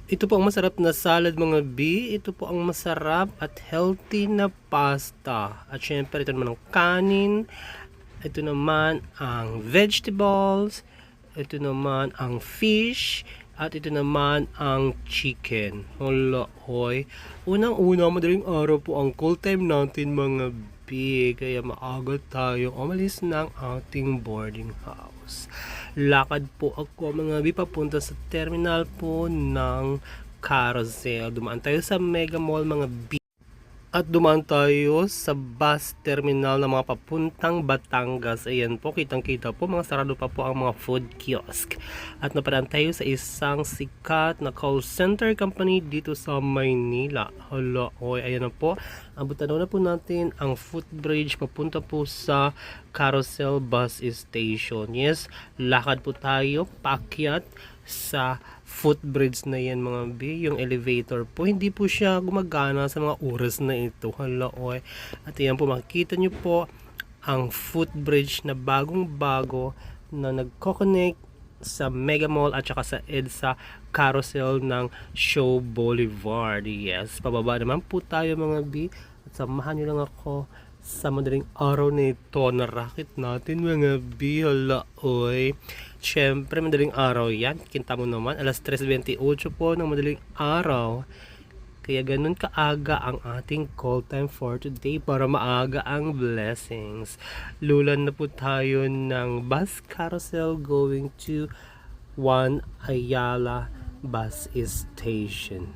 Ito po ang masarap na salad mga B. Ito po ang masarap at healthy na pasta. At syempre ito naman ang kanin. Ito naman ang vegetables. Ito naman ang fish. At ito naman ang chicken. Hala, hoy. Unang-una, madaling araw po ang call time natin mga B. Kaya maaga tayo umalis ng ating boarding house. Lakad po ako mga B papunta sa terminal po ng Carousel. Dumaan tayo sa Mega Mall mga B. At dumaan tayo sa bus terminal na mga papuntang Batangas. Ayan po, kitang-kita po, mga sarado pa po ang mga food kiosk. At napadaan tayo sa isang sikat na call center company dito sa Maynila. Hala, oy, ayan na po. Abutan na po natin ang footbridge papunta po sa Carousel Bus Station. Yes, lakad po tayo, paakyat sa footbridge na yan mga B. Yung elevator po, hindi po siya gumagana sa mga oras na ito. Hala, oy. At yan po, makikita nyo po ang footbridge na bagong-bago na nagko-connect sa Mega Mall at saka sa EDSA Carousel ng Show Boulevard. Yes, pababa naman po tayo mga B. At samahan nyo lang ako sa madaling araw nito na racket natin mga B. Hala, oy. Siyempre, madaling araw yan. Kita mo naman, alas 3:28 po ng madaling araw. Kaya ganun kaaga ang ating call time for today para maaga ang blessings. Lulan na po tayo ng bus carousel going to Juan Ayala Bus Station.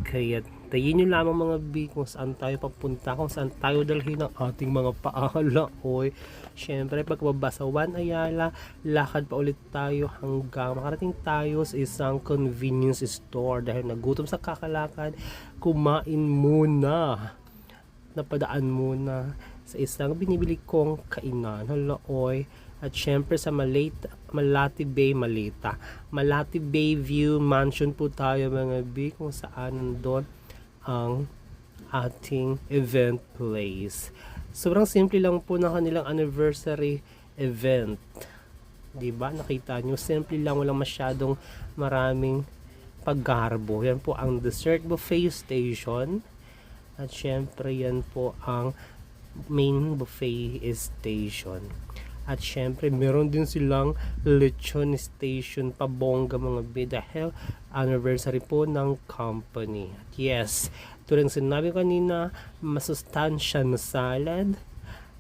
Kaya tayin nyo lamang mga B kung saan tayo papunta, kung saan tayo dalhin ang ating mga paala. Oy, syempre pagbaba sa Juan Ayala, lakad pa ulit tayo hanggang makarating tayo sa isang convenience store. Dahil nagutom sa kakalakad, kumain muna, napadaan muna sa isang binibili kong kainan. Hala, oy. At syempre sa Malate Bay View Mansion po tayo mga B, kung saan nandun ang ating event place. Sobrang simple lang po na kanilang anniversary event. Diba? Nakita nyo, simple lang, walang masyadong maraming paggarbo. Yan po ang dessert buffet station. At syempre yan po ang main buffet station. At syempre, meron din silang lechon station pabongga mga B dahil anniversary po ng company. At yes, ito rin sinabi kanina, masustansya na salad,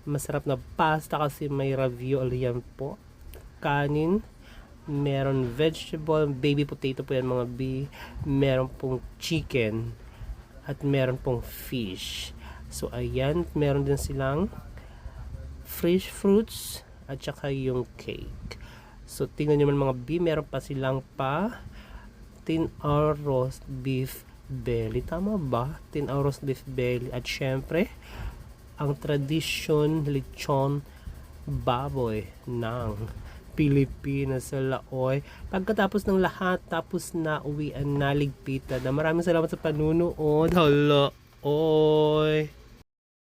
masarap na pasta kasi may ravioli yan po, kanin, meron vegetable, baby potato po yan mga B, meron pong chicken, at meron pong fish. So ayan, meron din silang fresh fruits at saka yung cake. So tingnan nyo naman mga B, meron pa silang tin-hour roast beef belly. Tama ba? Tin-hour roast beef belly. At syempre, ang tradisyon lechon baboy ng Pilipinas sa Laoy. Pagkatapos ng lahat, tapos na uwian na ligpitan. Maraming salamat sa panunood. Hala, oy.